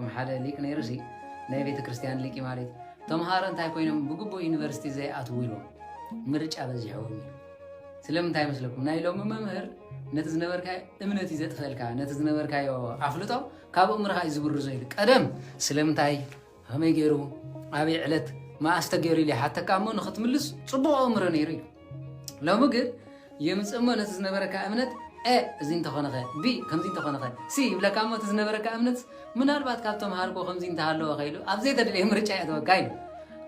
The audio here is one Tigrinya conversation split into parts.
لكم حدا ليك نيرسي نبي كريستيان ليكي مالي تمهار أنت هيكونهم بجوبو يونيفرسيتي زي أتويلهم مرج أبزحهم سلام تاي مسلكم نايلهم ممهر نتزنا بركاي إمنتي زت خلكا نتزنا بركاي عفلتو كابو مرها يزبر زيلك أدم سلام تاي هم يجرو أبي علت ما أستجري لي حتى كامون ختم اللص صبوا عمر نيري لو مقر يمس أما نتزنا بركاي أمنت زين تخانقه بي كم زين تخانقه سي بلا كامو تزنا بركاي أمنت من أربعة كابتم هاركو خم زين تهالو خيلو أبزيد اللي مرج أيد وكايلو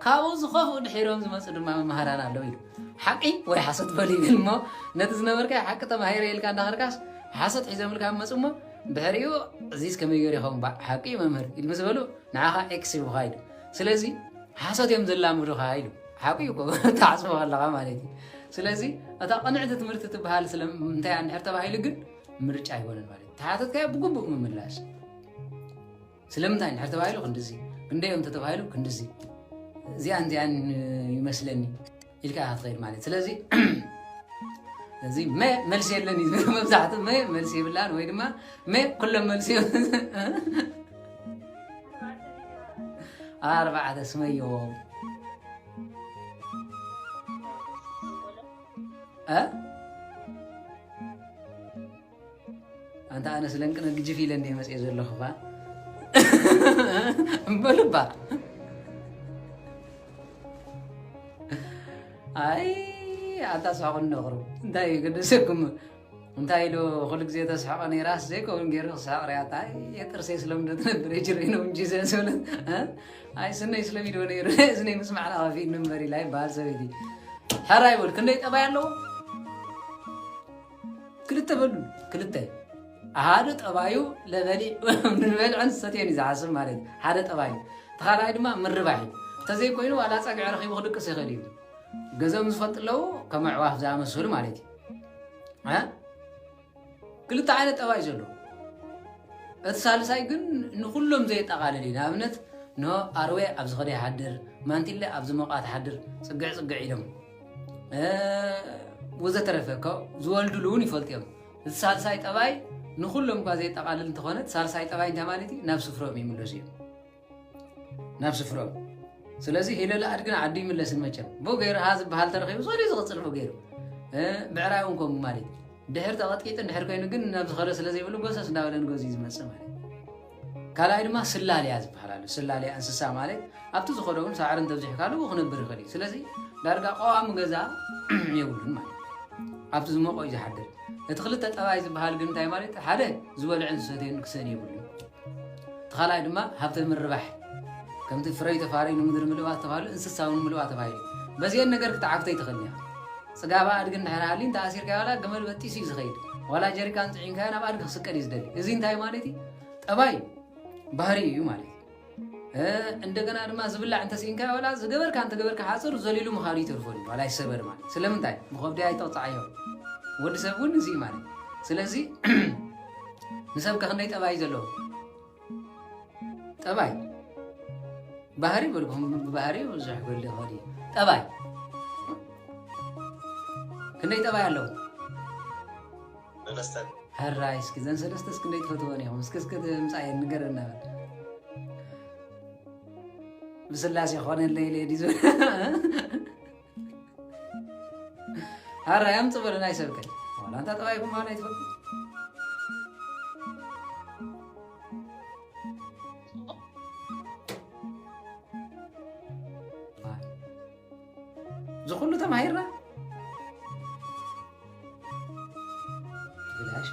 كابو زخوف ودحيرهم زمسر ما مهرانا لويلو حقي وي حسد بالي بالما نتزنا بركاي حق تمهير يلك عند خركاس حسد حزام لك مسمى بهريو زيس كم يجري هم حقي ممهر المسبلو نعها اكس وهايد سلازي حسد يوم زلا مرو هايد حقي يكو تعصبوا هلا مالتي سلازي اتا قنعت تمرت تبهال سلام انتي عن حرت باهيل ግን ምርጫ አይሆንም ማለት ታሃተት ከ ብጉብ መምላሽ ስለምንታይ حرت باهيل እንደዚ እንደየም ተተባይሉ እንደዚ እዚያ እንዲያን ይመስለኒ ይልካ አትغير ማለት ስለዚህ እዚህ መልስ የለኒ መብዛት መልስ ይብላል ወይ ድማ ኩለም መልስ أربعة اسميو أنت أنا سلنك نجي في لندي مسير زلوا خفا بلبا أي أنت صعون نغرو داي قد سكم أنت إلو خلق زي تسحقني راس زي كون غير صار يا تاي يترسي سلم دتنا بريجرينو مجيزة سولن أي سنة إسلامي دوني سنة مسمع على في نمبري لاي بار سويدي حراي بقول كندا يتابع له كلتا بلو كلتا هذا تبايو لبلي من بل عن ستين إذا عاصم مالد هذا تبايو تخيل ما من رباحي تزي كوينو على ساق عرقي بخدك سخليل جزء مزفط له كما عواف زعم السهول مالتي كلتا عينة تبايو زلو الثالث يقول نخلهم زي تقاللين أمنت نو أروي أبز غدي حدر ما أنت اللي أبز موقعات حدر صقع لهم وذا ترفقه زوال دلوني فلتيهم الثالث تباي نخلهم كذا تقالل تخونت الثالث تباي جمالتي نفس فروم يملوسيهم نفس فروم سلازي هلا لا أرجع عدي من لسن مجرم بو غير هذا بحال ترخيب صاري زغصر بو غيره بعرايونكم مالي دهر تغط كيت دهر كاين ግን نفس خرس سلازي يقولوا قصص እንዳወለን ጎዚዝ መስማል ካላይ ድማ ስላል ያዝ በሐላል ስላል እንስሳ ማለት አብቱ ዝኸደውን ሳዕርን ተብዚሕ ካሉ ወኽነብር ይኸዲ ስለዚህ ዳርጋ ቋም ገዛ ይውልን ማለት አብቱ ዝመቆይ ዝሐድር እቲ ክልተ ጠባይ ዝበሃል ግን እንታይ ማለት ሓደ ዝበልዕ እንስሳትን ክሰን ይብሉ ተኻላይ ድማ ሃብተ ምርባሕ ከምቲ ፍረይ ተፋሪኑ ምድር ምልዋት ተባለ እንስሳውን ምልዋት ተባለ በዚህን ነገር ክትዓክተይ ተኸልያ ጽጋባ አድግን ሐራሊን ታሲር ካላ ገመል በጢስ ይዝኸይድ ወላ ጀሪካን ጽዒን ካና ባድግ ክስቀድ ይዝደል እዚ እንታይ ማለት ጠባይ ባህሪ እዩ ማለት እንደገና ድማ ዝብላዕ እንተ ሲንካ ወላ ዝገበርካ እንተ ገበርካ ሓፅር ዘሊሉ ምኻሪ ተርፎል ወላ ይሰበር ማለት ስለምንታይ ምኸብዲ አይተውጻዮ ወዲ ሰብውን እዚ ማለት ስለዚ ንሰብ ከኸንደይ ጠባይ ዘሎ ጠባይ ባህሪ በልኩም ባህሪ ወዛሕ በል ኸዲ ጠባይ كندا يتابع له لنستن هالرايس كذا سلستس كندا يتفتوني هم سكس كده مساعي نقرنا بس الله سيخوان الليل يديزو هالرايم تصبر نايس بكل ولا أنت تبغى يكون معنا يتفضل زخلو تمهيرنا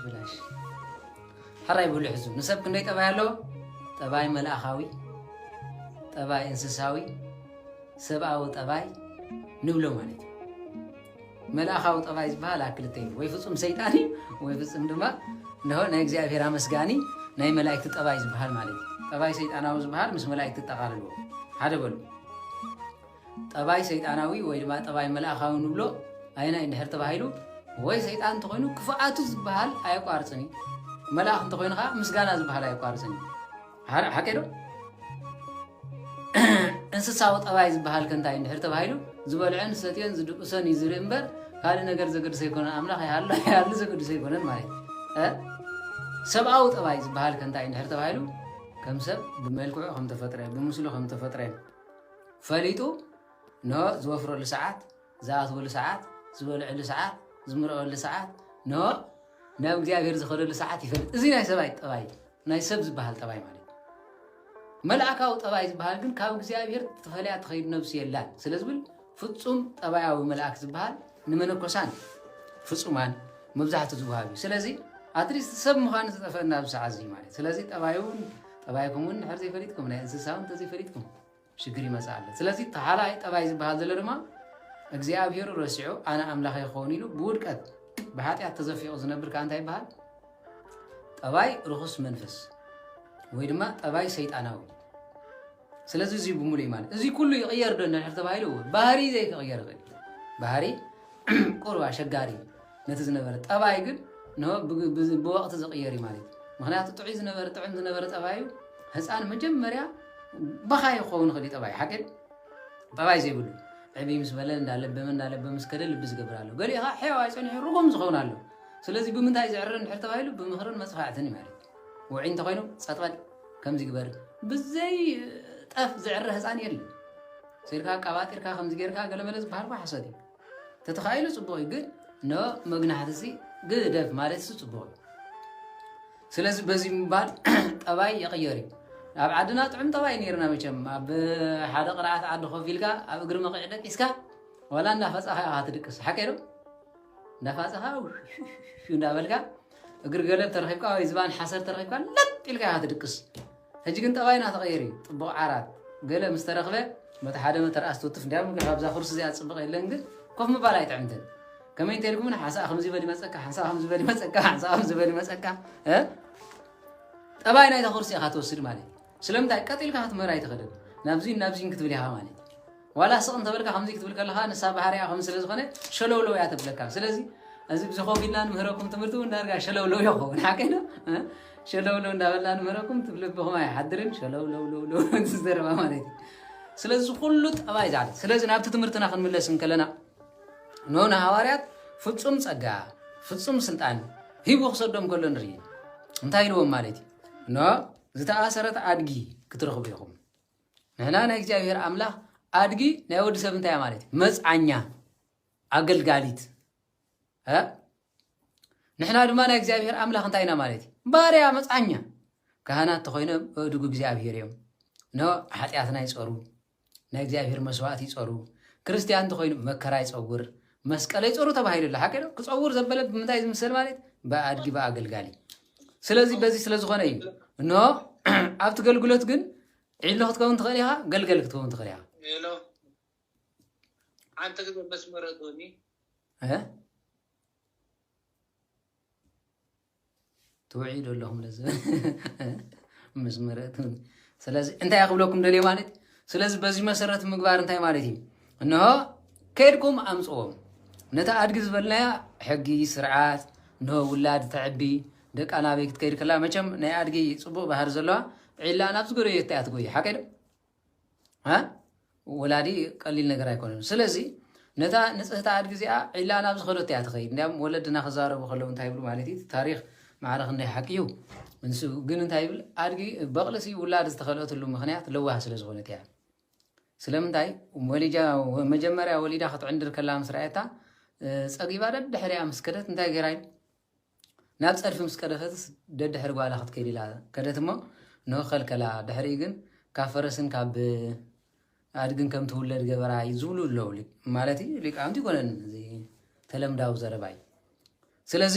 بلاش حراي بقول حزب نسب كندا يتابع له تباي ملأخاوي تباي انسساوي سبعو تباي نبلو مالتي ملأخاو تباي زبال أكلتين ويفصم سيطاني ويفصم دما نهو نيجزي أفيرا مسجاني ناي ملائكة تباي زبال مالتي تباي سيطاناو زبال مس ملائكة تقاللو هذا بقول تباي سيطاناوي ويدما تباي ملأخاو نبلو أينا إن هر تبايلو ወይ ሰይጣን ተኮይኑ ክፋአቱ ዝባሃል አይቋርጽኒ መላእክት ተኮይኑኻ ምስጋና ዝባሃል አይቋርጽኒ ሓቀዶ እንስሳው ጠባይ ዝባሃል ከንታይ እንድሕር ተባሂሉ ዝበልዕን ሰትየን ዝድቁሰን ይዝር እምበር ካልእ ነገር ዘገድሰ ይኮነ አምላኽ ያለ ዘገድሰ ይኮነን ማለት ሰብአዊ ጠባይ ዝባሃል ከንታይ እንድሕር ተባሂሉ كم سب بملكه خم تفترة بمسلو خم تفترة فليتو نو زوفر لساعات زات ولا ساعات زول على ساعات زمر ولا ساعات نو نام እግዚአብሔር ዝኸለ ለሰዓት ይፈልጥ እዚ ናይ ሰባይ ጠባይ ናይ ሰብ ዝበሃል ጠባይ ማለት መልአካው ጠባይ ዝበሃል ግን ካብ እግዚአብሔር ተፈልያ ተኸይድ ነብስ የላን ስለዚህ ፍጹም ጠባያዊ መልአክ ዝበሃል ንመነኮሳን ፍጹማን መብዛሕቱ ዝወሃቢ ስለዚህ አትሊስት ሰብ ምዃን ዝጠፈና ብሰዓዚ ማለት ስለዚህ ጠባይኩምን ሕርዘ ይፈልጥኩም ናይ እንስሳውን ተዚ ይፈልጥኩም ሽግር ይመጻለ ስለዚህ ተሓላይ ጠባይ ዝበሃል ዘሎ ድማ እግዚአብሔር ረሲዑ አና አምላኽ ይኾን ኢሉ ብውድቀት بحاتي تزفيق زنبر كان تاي بحال طباي رخص منفس ويدما طباي سيطاناوي سلازي زي بمولي مان ازي كله يغير دنا حتى بايلو بحري زي يغير غير بحري قروا شغاري نتز نبر طباي ግን ነው በወቅት ዘቀየሪ ማለት ምክንያቱ ጥዑይ ዝነበረ ጥዑም ዝነበረ ጠባዩ ህፃን መጀመሪያ በኻይ ኾውን ኸዲ ጠባይ ሓቀል ጠባይ ዘይብሉ عبي مسبلة እንዳለ በመስከደ ልብስ ገብራለሁ ገሊኻ ሕያዋይ ጸኒሑ ሩቁም ዝኸውናለሁ ስለዚህ ብምንታይ ዝዕረን ሕርተ ባይሉ ብምኽርን መጽፋዕትን ማለት ወዒን ተኮይኑ ጸጥባል ከምዚ ግበር ብዘይ ጠፍ ዝዕረ ህፃን የለ ሲርካ ቀባጢርካ ከምዚ ጌርካ ገለመለዝ ባህርባ ሓሰዲ ተተኻይሉ ጽቡቕ ግን ነው መግናሕትሲ ግደፍ ማለት ጽቡቕ ስለዚህ በዚህ ምባል ጠባይ ይቀየሪ ኣብ ዓድና ጥዑም ጠባይ ነርና መቸም ኣብ ሓደ ቅርዓት ዓዲ ኮፊልካ ኣብ እግሪ መቅዕደ ቂስካ ወላ እንዳፈጻኻ ትድቅስ ሓቀይዶ እንዳፋጻኻ እንዳበልካ እግሪ ገለብ ተረኺብካ ወይ ዝባን ሓሰር ተረኺብካ ለጥ ኢልካ ትድቅስ ሕጂ ግን ጠባይና ተቀየሪ ጥቡቕ ዓራት ገለ ምስ ተረኽበ መተ ሓደ መተርኣስ ትውትፍ እንዲያም ካብዛ ኩርሲ እዚኣ ጽቡቕ የለን ግን ኮፍ ምባል ኣይጥዕምትን ከመይ እንተልኩምን ሓሳብ ከምዚ በሊ መጸካ ሓሳብ ከምዚ በሊ መጸካ ሓሳብ ከምዚ በሊ መጸካ ጠባይና ኢታ ኩርሲ ኢኻ ትወስድ ማለት ስለምንታይ ቀጢልካ ክትመራ ይትኸደል ናብዚን ክትብል ኢኻ ማለት ዋላ ስቕ እንተበልካ ከምዚ ክትብል ከለኻ ንሳ ባህርያ ከም ስለ ዝኾነ ሸለውለው እያ ትብለካ ስለዚ እዚ ብዝኾፊልና ንምህረኩም ትምህርቱ እንዳርጋ ሸለውለው ይኸውን ሓቀይዶ ሸለውለው እንዳበልና ንምህረኩም ትብልብኹም ኣይሓድርን ሸለውለውለውለው ዝዘረባ ማለት እዩ ስለዚ ኩሉ ጠባይ ዛዕለ ስለዚ ናብቲ ትምህርትና ክንምለስ እንከለና ኖና ሐዋርያት ፍጹም ጸጋ ፍጹም ስልጣን ሂቡ ክሰዶም ከሎ ንርኢ እንታይ ኢልዎም ማለት እዩ ኖ ዝተኣሰረት አድጊ ክትረኽቡ ኢኹም ንሕና ናይ እግዚአብሔር አምላኽ አድጊ ናይ ወዲ ሰብ እንታይ ማለት እዩ መጽዓኛ አገልጋሊት ንሕና ድማ ናይ እግዚአብሔር አምላኽ እንታይ ኢና ማለት እዩ ባርያ መጽዓኛ ካህናት ተኾይኖም እድጉ እግዚአብሔር እዮም ኖ ኃጢአትና ይጸሩ ናይ እግዚአብሔር መስዋዕት ይጸሩ ክርስቲያን ተኾይኑ መከራ ይጸውር መስቀል ይጸሩ ተባሂሉላ ሓቀዶ ክጸውር ዘበለ ብምንታይ ዝምሰል ማለት በአድጊ በአገልጋሊ ስለዚህ በዚህ ስለዝኾነ እዩ ኖ ኣብቲ ገልግሎት ግን ዒሎ ክትከውን ትኽእል ኢኻ ገልገል ክትከውን ትኽእል ኢኻ ሄሎ አንተ ግን መስመር ዶኒ ትውዒድ ኣለኹም ለዚ መስመር ዶኒ ስለዚህ እንታይ ያኽብለኩም ደልየ ማለት ስለዚህ በዚህ መሰረት ምግባር እንታይ ማለት እዩ እንሆ ከይድኩም ኣምጽዎም ነታ ኣድጊ ዝበልናያ ሕጊ ስርዓት እንሆ ውላድ ተዕቢ ደቂ ኣናበይ ክትከይድ ከላ መቸም ናይ ኣድጊ ጽቡቕ ባህር ዘለዋ ዒላ ናብ ዝጎረየት እያ ትጎይ ሓቀይዶ ወላዲ ቀሊል ነገር ኣይኮነን ስለዚ ነታ ንጽህታ ኣድጊ እዚኣ ዒላ ናብ ዝኸዶት እያ ትኸይድ እንዲያም ወለድና ክዛረቡ ከለዉ እንታይ ይብሉ ማለት እዩ ታሪክ ማዕረኽ እንዳይ ሓቂ እዩ እንሱ ግን እንታይ ይብል ኣድጊ በቕልሲ ውላድ ዝተኸልአትሉ ምክንያት ለዋህ ስለ ዝኾነት እያ ስለምንታይ መጀመርያ ወሊዳ ክትዕንድር ከላ ምስ ረኣየታ ፀጊባ ደድሕሪያ ምስ ከደት እንታይ ገይራ ናብ ፀድፊ ምስ ቀደፈትስ ደድሕሪ ጓላ ክትከይድ ኢላ ከደት እሞ ንኸልከላ ድሕሪ ግን ካብ ፈረስን ካብ ኣድግን ከም ትውለድ ገበራ ይዝብሉ ኣለዉ ማለት እዩ ሊቃውንቲ ይኮነን እዚ ተለምዳዊ ዘረባ እዩ ስለዚ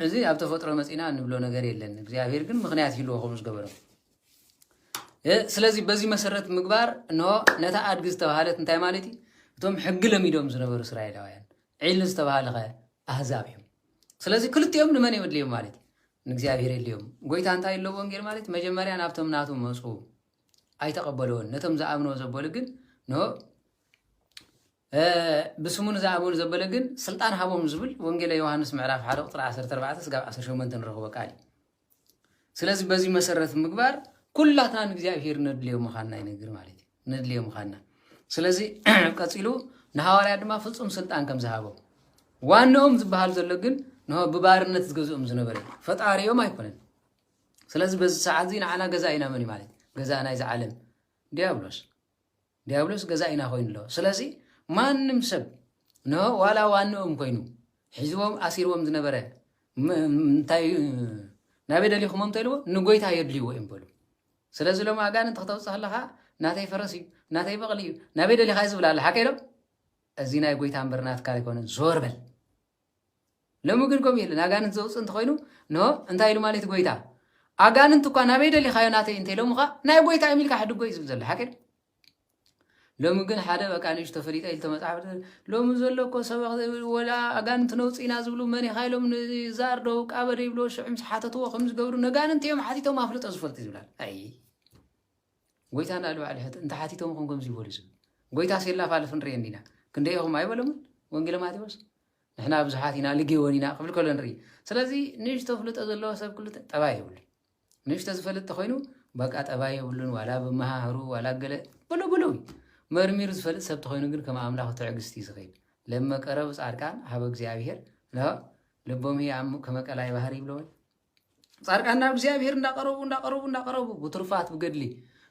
እዚ ኣብ ተፈጥሮ መፂና እንብሎ ነገር የለን እግዚአብሔር ግን ምክንያት ሂልዎ ከምኡ ዝገበሮ ስለዚ በዚህ መሰረት ምግባር ነው ነታ ኣድጊ ዝተባሃለት እንታይ ማለት እዩ እቶም ሕጊ ለሚዶም ዝነበሩ እስራኤላውያን ዒል ዝተባሃለ ኣህዛብ እዮም ስለዚ ክልቲኦም ንመን የድልዮም ማለት እዩ ንእግዚአብሔር የድልዮም ጎይታ እንታይ ኢሎ ወንጌል ማለት መጀመርያ ናብቶም ናቱ መፁ ኣይተቀበልዎን ነቶም ዝኣምኖ ዘበሉ ግን ነው بسمون زعبون زبلجن سلطان هابوم زبل وانجيل يوحنس معرف حرق قطر 14 እስከ 18 ንረኽቦ ቃል ስለዚህ በዚህ መሰረት ምግባር ኩላትና እግዚአብሔር ነድልዮ መኻና ይነግር ማለት እዩ ነድልዮ መኻና ስለዚህ ቀጽሉ ንሐዋርያ ድማ ፍጹም ስልጣን ከም ዝሃበው ዋናውም ዝባሃል ዘሎ ግን ነው በባርነት ዝገዝኦም ዝነበረ ፈጣሪዮም አይኮነን ስለዚህ በዚህ ሰዓት ዚ ንዓና ገዛኢና መን ማለት ገዛእና ይዛ ዓለም ዲያብሎስ ገዛኢና ኮይኑ ኣሎ ስለዚ ማንም ሰብ ነው ዋላ ዋንኦም ኮይኑ ሒዝዎም ኣሲርዎም ዝነበረ እንታይ ናበይ ደሊኹሞም ተይልዎ ንጎይታ የድልይዎ እዮም በሉ ስለዚ ሎም ኣጋንንት ከተውፅእ ከለኻ ናተይ ፈረስ እዩ ናተይ በቕሊ እዩ ናበይ ደሊኻ ዝብላ ኣለ ሓከኢሎም እዚ ናይ ጎይታ እምበር ናትካ ኣይኮነን ዞር በል ሎሚ ግን ከምኡ የለን ኣጋንንት ዘውፅእ እንተኮይኑ ኖ እንታይ ኢሉ ማለት ጎይታ ኣጋንንት እኳ ናበይ ደሊኻዮ ናተይ እንተኢሎምኻ ናይ ጎይታ የሚልካ ሕድጎ እዩ ዝብል ዘሎ ሓከኢል ሎሚ ግን ሓደ በቃ ንእሽቶ ተፈሊጠ ኢልቶ መፅሓፍ ሎሚ ዘሎ እኮ ሰበ ወላ ኣጋንንት ነውፅኢና ዝብሉ መን ኢኻ ኢሎም ዛርዶ ቃበደ ይብሎ ሽዑም ሓተትዎ ከም ዝገብሩ ነጋንንት እዮም ሓቲቶም ኣፍልጦ ዝፈልጥ ዝብላል ኣይ ጎይታ እንዳሉ ባዕሉ ሕት እንተ ሓቲቶም ኹም ከምዚ ይበሉ ዝብል ጎይታ ሲላፋልፍ ንርኢ እንዲና ክንደይኹም ኣይበሎምን ወንጌለ ማቴዎስ ንሕና ብዙሓት ኢና ልጌወን ኢና ክብል ከሎ ንርኢ ስለዚ ንእሽቶ ፍልጦ ዘለዎ ሰብ ክልተ ጠባይ የብሉን ንእሽቶ ዝፈልጥ ተኮይኑ በቃ ጠባይ የብሉን ዋላ ብመሃሩ ዋላ ገለ ብሎ መርሚሩ ዝፈልጥ ሰብ ተኮይኑ ግን ከም ኣምላኽ ትዕግስቲ ዝኸይድ ለመቀረብ ጻድቃን ሃበ እግዚአብሔር ልቦም ያም ከመቀላይ ባህሪ ይብለዋል ጻድቃን ናብ እግዚአብሔር እንዳቀረቡ ብትሩፋት ብገድሊ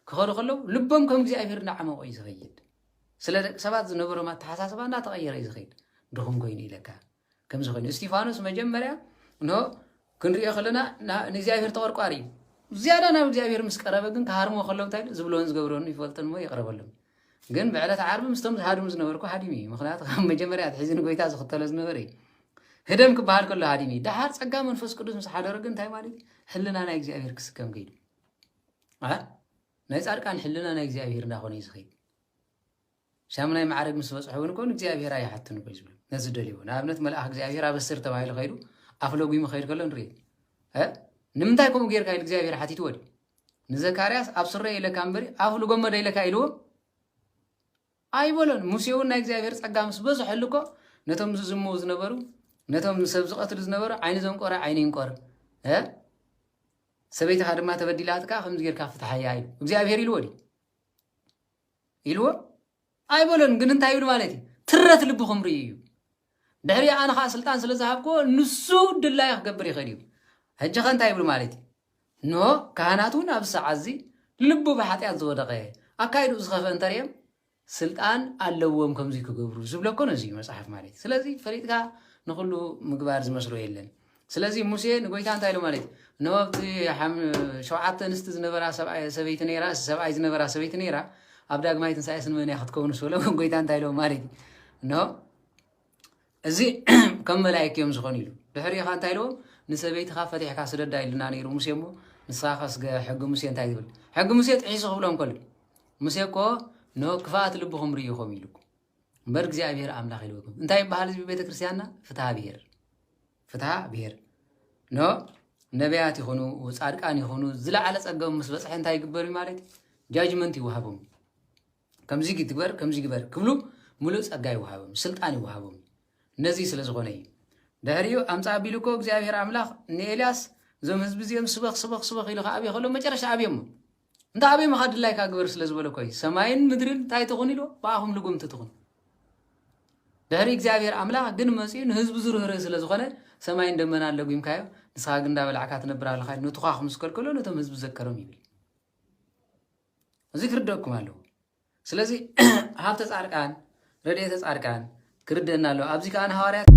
ክኸዱ ከለው ልቦም ከም እግዚአብሔር እንዳዓመቆ ይዝኸይድ ስለ ሰባት ዝነበሮም ኣተሓሳስባ እንዳተቀየረ ይዝኸይድ ድኹም ኮይኑ ይለካ ከም ዝኾነ እስጢፋኖስ መጀመርያ ክንሪኦ ከለና ንእግዚአብሔር ተቆርቋሪ ዝያዳ ናብ እግዚአብሔር ምስ ቀረበ ግን ካሃርሞ ከለው እንታይ ዝብሎን ዝገብሮን ይፈልጥን ሞ ይቀረበሎም ግን بعلت عرب مستم هادم زنبركو حديمي مخنات مجمريات حزين غويتا زختلز نبري هدم كبهال كله حديمي دحر صقا منفس قدوس مس حدرغ انتي مالي حلنا نا እግዚአብሔር ክስከም ገይዱ ናይ ጻድቃን حلنا ና እግዚአብሔር እንዳሆነ ይዝኸይ ሻምናይ ማዕረግ ምስ በጽሑን ኮን እግዚአብሔር አይሐትን ቆይ ዝብል ነዚ ደሊው ናብነት መልአክ እግዚአብሔር አበስር ተባይለ ኸይዱ አፍለጉ ይመኸይድ ከሎ ንሪ ንምንታይ ኮም ገይር ካይል እግዚአብሔር ሓቲት ወዲ ንዘካርያስ አብስረ ኢለካ እምበሪ አፍለጎ መደ ኢለካ ኢልዎ ኣይቦሎን ሙሴውን ናይ እግዚአብሔር ጸጋ ምስ በዝሕልኮ ነቶም ዝዝሙ ዝነበሩ ነቶም ሰብ ዝቀትሉ ዝነበሩ ዓይኒ ዘንቆረ ዓይኒ ይንቆር ሰበይታ ድማ ተበዲላትካ ከም ዝጌርካ ፍትሐያ ኢሉ እግዚአብሔር ኢልዎ ኣይቦሎን ግን እንታይ ይብሉ ማለት ትረት ልብኹም ርእዩ ድሕሪ ኣነኻ ስልጣን ስለ ዝሃብኮ ንሱ ድላይ ክገብር ይኽእል እዩ ሕጂ ኸ እንታይ ይብሉ ማለት ኖ ካህናቱን ኣብ ሰዓት እዚ ልቡ ብሓጢኣት ዝወደቀ ኣካይዱ ዝኸፈ እንተርዮም ስልጣን ኣለዎም ከምዚ ክገብሩ ዝብለኮ ነዚ መጽሓፍ ማለት ስለዚ ፈሪጥካ ንኹሉ ምግባር ዝመስሎ የለን ስለዚ ሙሴ ንጎይታ እንታይ ኢሉ ማለት ነወብቲ ሸውዓተ ንስቲ ዝነበራ ሰበይቲ ነይራ ሰብኣይ ዝነበራ ሰበይቲ ነይራ ኣብ ዳግማይ ትንሳኤ ስንመን ክትከውን ስለ ጎይታ እንታይ ኢሉ ማለት እዚ ከም መላእክት እዮም ዝኾኑ ኢሉ ድሕሪኻ እንታይ ኢሉ ንሰበይትኻ ፈቲሕካ ስደዳ ኢልና ነይሩ ሙሴ ሞ ንስኻ ሕጊ ሙሴ እንታይ ዝብል ሕጊ ሙሴ ጥሒሱ ክብሎም ከሎ ሙሴ እኮ ክፋት ልብኹም ርእይኹም ኢልኩ እምበር እግዚአብሔር ኣምላኽ ኢልኩም እንታይ ይበሃል እዚ ቤተ ክርስቲያንና ፍትሃ ብሔር ነቢያት ይኹኑ ጻድቃን ይኹኑ ዝለዓለ ጸገም ምስ በጽሐ እንታይ ይግበሩ ማለት ጃጅመንት ይወሃቦም ከምዚ ግትግበር ከምዚ ግበር ክብሉ ሙሉእ ጸጋ ይወሃቦም ስልጣን ይወሃቦም ነዚ ስለ ዝኾነ እዩ ድሕሪኡ ኣምፃ ቢልኮ እግዚአብሔር ኣምላኽ ንኤልያስ ዞም ህዝቢ እዚኦም ስበኽ ኢሉ ከዓብዮ ከሎ መጨረሻ ኣብዮም እንታ ኣበይ መኻድላይ ካግበር ስለ ዝበለ ኮይ ሰማይን ምድርን እንታይ ትኹን ኢሎ በኣኹም ልጉምቲ ትኹን ድሕሪ እግዚአብሔር ኣምላኽ ግን መፅኡ ንህዝቢ ዝርህርህ ስለ ዝኾነ ሰማይን ደመና ኣለጉምካዮ ንስኻ ግን እንዳበላዕካ ትነብር ኣለኻ ንትኻኹም ዝከልከሎ ነቶም ህዝቢ ዘከሮም ይብል እዚ ክርደአኩም ኣለዎ ስለዚ ሃብተ ጻድቃን ረድኤተ ጻድቃን ክርደአና ኣለዎ ኣብዚ ከዓ ንሃዋርያት